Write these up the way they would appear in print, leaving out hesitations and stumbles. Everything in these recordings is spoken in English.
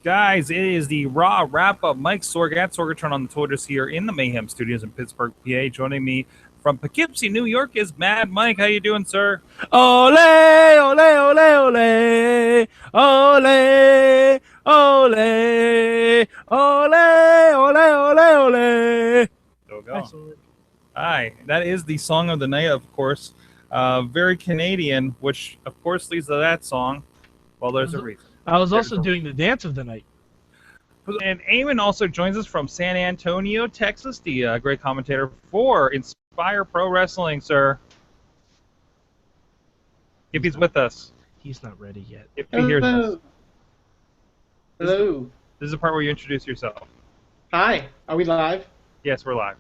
Guys, it is the Raw wrap-up. Mike Sorg at Sorgatron on the Twitters here in the Mayhem Studios in Pittsburgh, PA. Joining me from Poughkeepsie, New York is Mad Mike. How you doing, sir? Ole, ole, ole, ole, ole, ole, ole, ole, ole. There we go. Hi, that is the song of the night, of course. Very Canadian, which, of course, leads to that song. Well, there's a reason. I was also doing the dance of the night. And Eamon also joins us from San Antonio, Texas, the great commentator for Inspire Pro Wrestling, sir. If he's with us. He's not ready yet. If he hears us. Hello. This is the part where you introduce yourself. Hi. Are we live? Yes, we're live.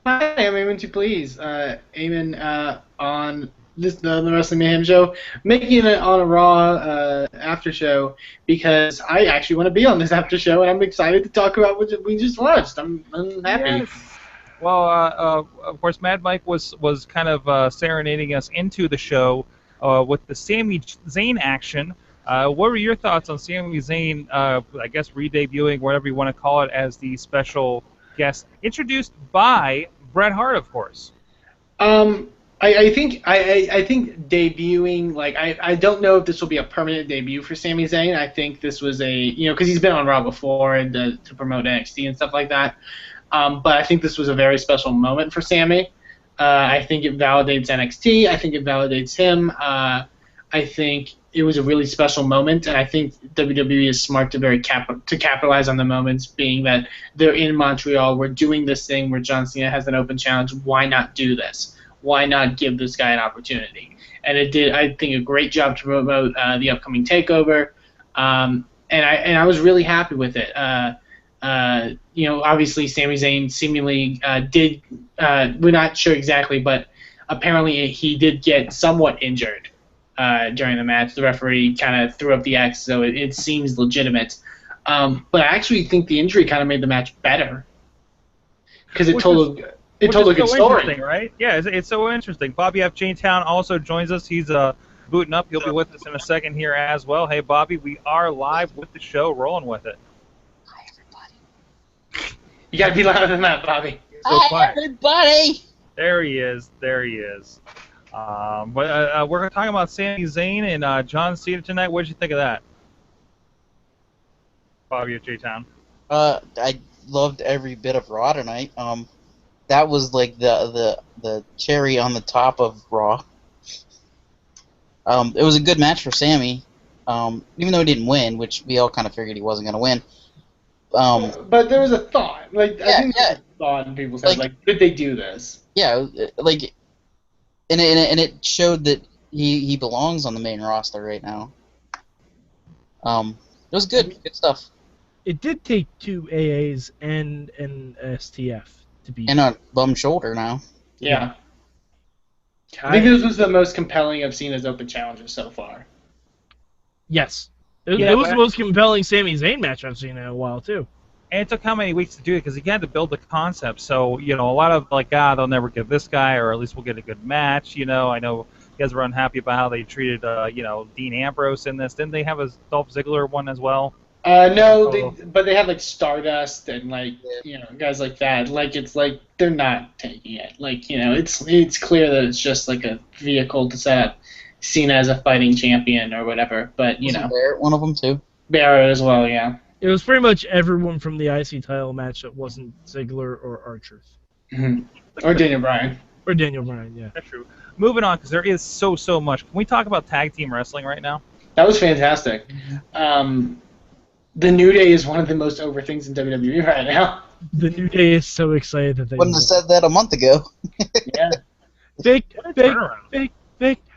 Hi, I'm Eamon to Please. Eamon on the Wrestling Mayhem show, making it on a Raw after show because I actually want to be on this after show, and I'm excited to talk about what we just watched. I'm happy. Yes. Well, of course, Mad Mike was kind of serenading us into the show with the Sami Zayn action. What were your thoughts on Sami Zayn, I guess, re-debuting, whatever you want to call it, as the special guest, introduced by Bret Hart, of course? I think debuting, like, I don't know if this will be a permanent debut for Sami Zayn. I think this was because he's been on Raw before to promote NXT and stuff like that. But I think this was a very special moment for Sami. I think it validates NXT. I think it validates him. I think it was a really special moment, and I think WWE is smart to capitalize on the moments, being that they're in Montreal. We're doing this thing where John Cena has an open challenge. Why not do this? Why not give this guy an opportunity? And it did, I think, a great job to promote the upcoming takeover. And I was really happy with it. Obviously Sami Zayn seemingly did. We're not sure exactly, but apparently he did get somewhat injured during the match. The referee kind of threw up the X, so it seems legitimate. But I actually think the injury kind of made the match better because it told a good story, right? Yeah, it's so interesting. Bobby F. J-Town also joins us. He's booting up. He'll be with us in a second here as well. Hey, Bobby, we are live with the show, rolling with it. Hi, everybody. You gotta be louder than that, Bobby. Hi, everybody. There he is. But we're talking about Sami Zayn and John Cena tonight. What did you think of that, Bobby F. J-Town? I loved every bit of Raw tonight. That was like the cherry on the top of Raw. It was a good match for Sami, even though he didn't win, which we all kind of figured he wasn't going to win. But there was a thought. I think there was a thought in people's heads, could they do this? Yeah, and it showed that he belongs on the main roster right now. It was good stuff. It did take 2 AAs and an STF. And a bum shoulder now. Yeah. I think this was the most compelling of Cena's open challenges so far. Yes. It was the most compelling Sami Zayn match I've seen in a while, too. And it took how many weeks to do it? Because he had to build the concept. So, a lot of, they'll never give this guy, or at least we'll get a good match. I know you guys were unhappy about how they treated, Dean Ambrose in this. Didn't they have a Dolph Ziggler one as well? No, but they had Stardust and guys like that. It's they're not taking it. It's clear that it's just a vehicle to set up Cena as a fighting champion or whatever. But Barrett one of them too. Barrett as well, yeah. It was pretty much everyone from the IC title match that wasn't Ziggler or R-Truth. Mm-hmm. Or Daniel Bryan. Or Daniel Bryan, yeah. That's true. Moving on, because there is so much. Can we talk about tag team wrestling right now? That was fantastic. The New Day is one of the most over things in WWE right now. The New Day is so excited that they wouldn't have said that a month ago. Yeah.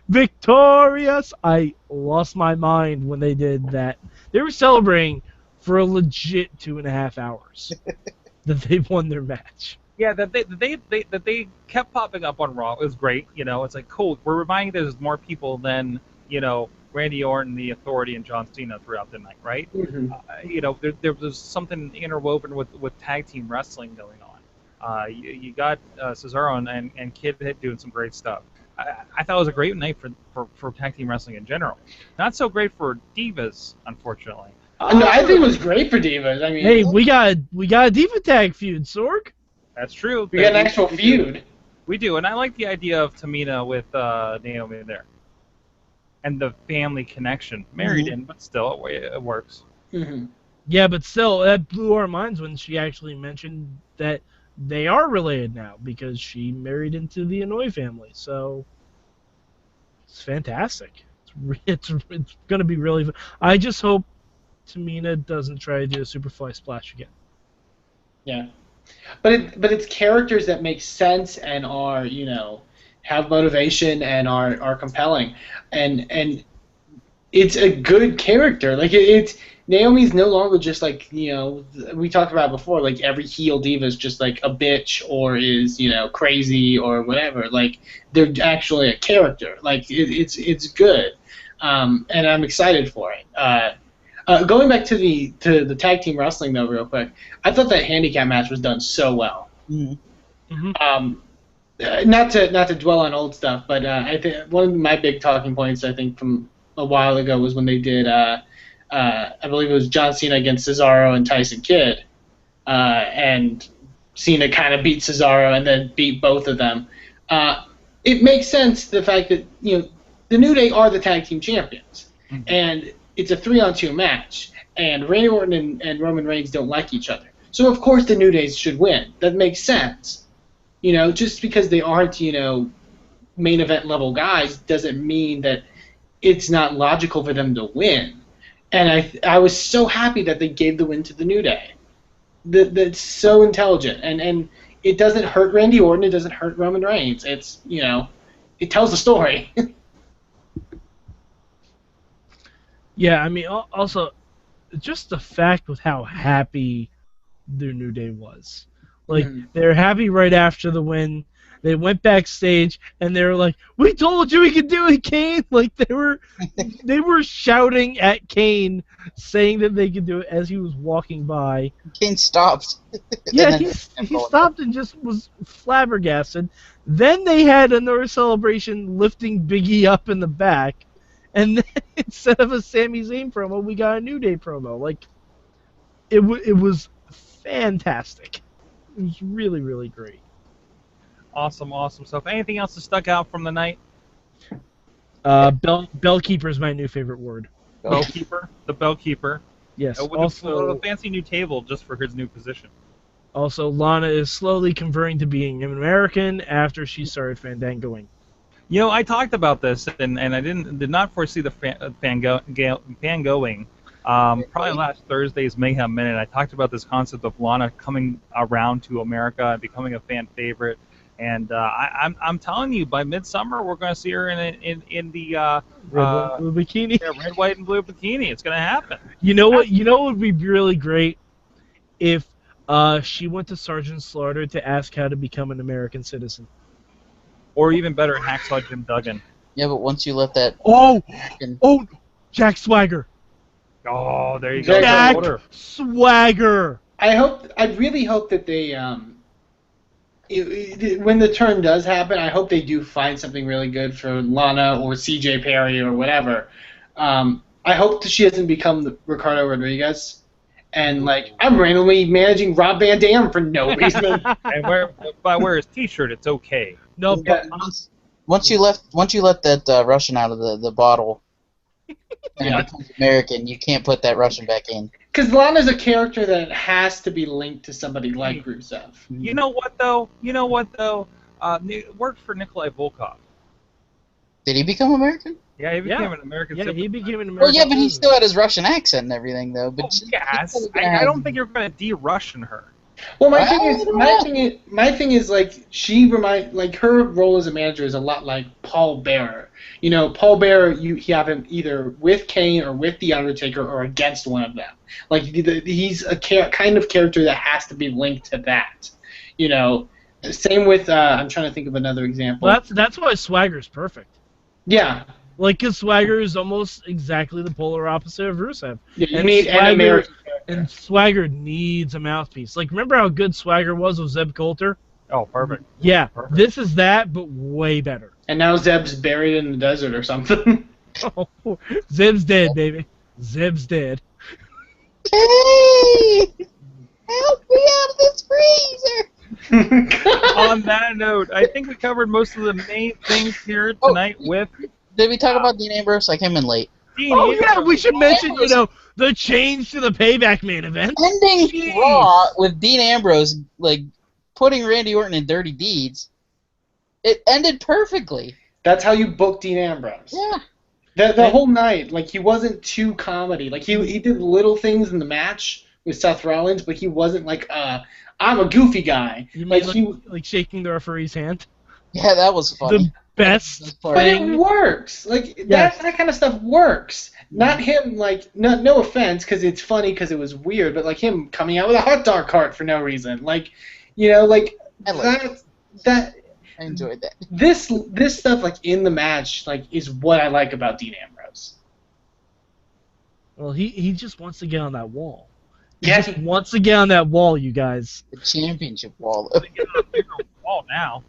Victorious! I lost my mind when they did that. They were celebrating for a legit 2.5 hours that they won their match. Yeah, that they kept popping up on Raw. It was great. It's cool. We're reminding there's more people than Randy Orton, the Authority, and John Cena throughout the night, right? Mm-hmm. There was something interwoven with tag team wrestling going on. You got Cesaro and Kid doing some great stuff. I thought it was a great night for tag team wrestling in general. Not so great for divas, unfortunately. No, I think it was great for divas. I mean, Hey, we got a Diva Tag feud, Sorg. That's true. we got an actual feud. We do, and I like the idea of Tamina with Naomi there, and the family connection. Married in, but still, it works. Mm-hmm. Yeah, but still, that blew our minds when she actually mentioned that they are related now because she married into the Inouye family. So it's fantastic. It's going to be really fun. I just hope Tamina doesn't try to do a Superfly Splash again. Yeah, but it's characters that make sense and are, you know, have motivation and are compelling, and it's a good character. Like it's Naomi's no longer just like, you know, we talked about before, like every heel diva is just like a bitch or is, you know, crazy or whatever. Like they're actually a character. Like it's good, and I'm excited for it. Going back to the tag team wrestling though, real quick, I thought that handicap match was done so well. Mm-hmm. Not to dwell on old stuff, but I think one of my big talking points, I think, from a while ago was when they did, I believe it was John Cena against Cesaro and Tyson Kidd, and Cena kind of beat Cesaro and then beat both of them. It makes sense, the fact that, you know, the New Day are the tag team champions, and it's a 3-on-2 match, and Randy Orton and Roman Reigns don't like each other. So, of course, the New Day should win. That makes sense. You know, just because they aren't, you know, main event level guys doesn't mean that it's not logical for them to win. And I was so happy that they gave the win to the New Day. That's so intelligent. And it doesn't hurt Randy Orton. It doesn't hurt Roman Reigns. It's, you know, it tells the story. Yeah, I mean, also, just the fact with how happy their New Day was. Like, they're happy right after the win. They went backstage, and they were like, "We told you we could do it, Kane!" Like, they were shouting at Kane, saying that they could do it as he was walking by. Kane stopped. Yeah, he stopped and just was flabbergasted. Then they had another celebration lifting Big E up in the back. And then instead of a Sami Zayn promo, we got a New Day promo. Like, it was fantastic. It was really, really great. Awesome stuff. Anything else that stuck out from the night? Bellkeeper is my new favorite word. Bellkeeper? The Bellkeeper. Yes. With also, a fancy new table just for his new position. Also, Lana is slowly converting to being an American after she started fandangoing. You know, I talked about this, and I did not foresee the fangoing. Probably last Thursday's Mayhem Minute, I talked about this concept of Lana coming around to America and becoming a fan favorite. And I'm telling you, by midsummer, we're going to see her in the Red, white, blue bikini. Yeah, red, white, and blue bikini. It's going to happen. You know what? You know what would be really great if she went to Sergeant Slaughter to ask how to become an American citizen. Or even better, Hacksaw Jim Duggan. Yeah, but once you let that... Jack Swagger. Oh, there you go. Jack Swagger. I really hope that they, when the turn does happen, I hope they do find something really good for Lana or CJ Perry or whatever. I hope that she doesn't become the Ricardo Rodriguez. And, like, I'm randomly managing Rob Van Dam for no reason. And if I wear his T-shirt, it's okay. No, Yeah. but Once you let that Russian out of the bottle and it becomes American, you can't put that Russian back in. Because Lana's a character that has to be linked to somebody like Rusev. You know what though? Worked for Nikolai Volkov. Did he become American? Yeah, he became an American yeah, citizen. he became an American. Well, yeah, but he citizen. still had his Russian accent and everything, though. But Yes, I don't think you're going to de-Russian her. Well, my thing is like her role as a manager is a lot like Paul Bearer. You know, Paul Bearer, you have him either with Kane or with the Undertaker or against one of them. Like he's a kind of character that has to be linked to that. You know, same with I'm trying to think of another example. Well, that's why Swagger's perfect. Yeah. Like, because Swagger is almost exactly the polar opposite of Rusev. Yeah, you need an American character. And Swagger needs a mouthpiece. Like, remember how good Swagger was with Zeb Coulter? Oh, perfect. Yeah, Perfect. this is that, but way better. And now Zeb's buried in the desert or something. Oh, Zib's dead, baby. Zib's dead. Hey! Help me out of this freezer! On that note, I think we covered most of the main things here tonight with Did we talk about Dean Ambrose? I came in late. Dean Oh yeah, Ambrose. we should mention, the change to the Payback main event. Ending Jeez. Raw with Dean Ambrose, like, putting Randy Orton in dirty deeds. It ended perfectly. That's how you book Dean Ambrose. Yeah. The whole night, like, he wasn't too comedy. Like, he did little things in the match with Seth Rollins, but he wasn't like, I'm a goofy guy. You Like, mean like shaking the referee's hand? Yeah, that was funny. The best but it thing. works. Like, Yes. that kind of stuff works. Not him, like, no offense, because it's funny because it was weird, but, like, him coming out with a hot dog cart for no reason. Like, like, I liked that I enjoyed that. this stuff, like, in the match, like, is what I like about Dean Ambrose. Well, he just wants to get on that wall. He Yeah, just wants to get on that wall, you guys. The championship wall. Get on a bigger wall now.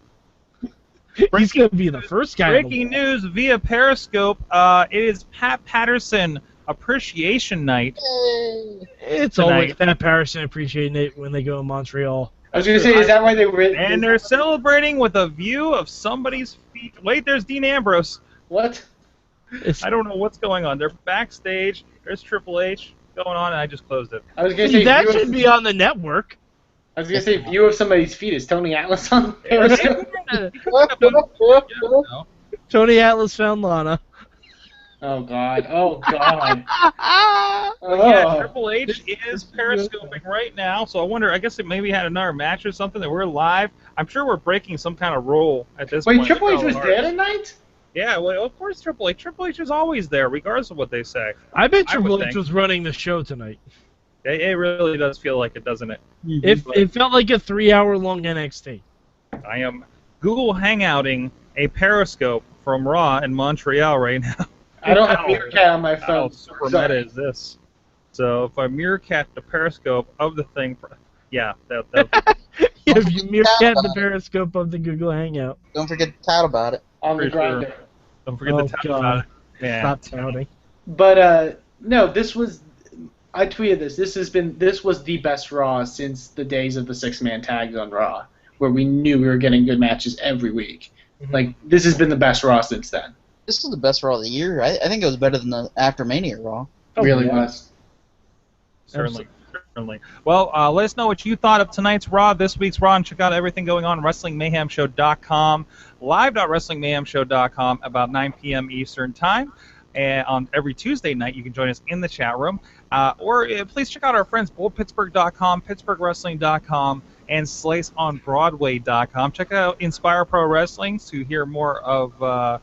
He's gonna be the first guy. on the Breaking wall. news via Periscope. It is Pat Patterson Appreciation Night. Yay. It's tonight. always Pat Patterson appreciating it when they go to Montreal. I was gonna say, is that why they were? And they're celebrating with a view of somebody's feet. Wait, there's Dean Ambrose. What? It's, I don't know what's going on. They're backstage. There's Triple H going on, and I just closed it. I was gonna say that view should of, be on the network. I was gonna say view of somebody's feet. Is Tony Atlas on Periscope? No. Tony Atlas found Lana. Oh God! Oh God! Yeah, Oh. Triple H is periscoping right now, so I wonder. I guess it maybe had another match or something that we're live. I'm sure we're breaking some kind of rule at this Wait, point. Triple H Look was how there hard- tonight? Yeah, well, of course Triple H. Triple H is always there, regardless of what they say. I bet I would Triple H think. was running the show tonight. It really does feel like it, doesn't it? It felt like a 3-hour-long NXT. I am Google Hangouting a periscope from Raw in Montreal right now. I don't have Meerkat on my How phone. super Sorry. meta is this? So if I meerkat the periscope of the thing, yeah, that If you meerkat the periscope of the Google Hangout. Don't forget to tout about it. On the For sure. grinder. don't forget Oh, to tap God. about it. Yeah. Stop touting. But no, this was. I tweeted this. This was the best Raw since the days of the 6-man tags on Raw, where we knew we were getting good matches every week. Mhm. Like, this has been the best Raw since then. This was the best Raw of the year. I think it was better than the After Mania Raw. Oh, really yeah. was. Certainly. Well, let us know what you thought of tonight's Raw, this week's Raw, and check out everything going on WrestlingMayhemShow.com, live.WrestlingMayhemShow.com, about 9 p.m. Eastern Time. And on every Tuesday night, you can join us in the chat room. Or please check out our friends, BoldPittsburgh.com, PittsburghWrestling.com, and SliceOnBroadway.com. Check out Inspire Pro Wrestling to hear more of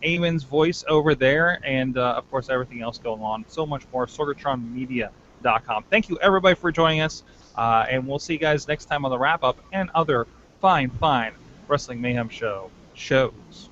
Eamon's voice over there, and, of course, everything else going on. So much more. SorgatronMedia.com. Thank you, everybody, for joining us, and we'll see you guys next time on the wrap-up and other fine Wrestling Mayhem Show shows.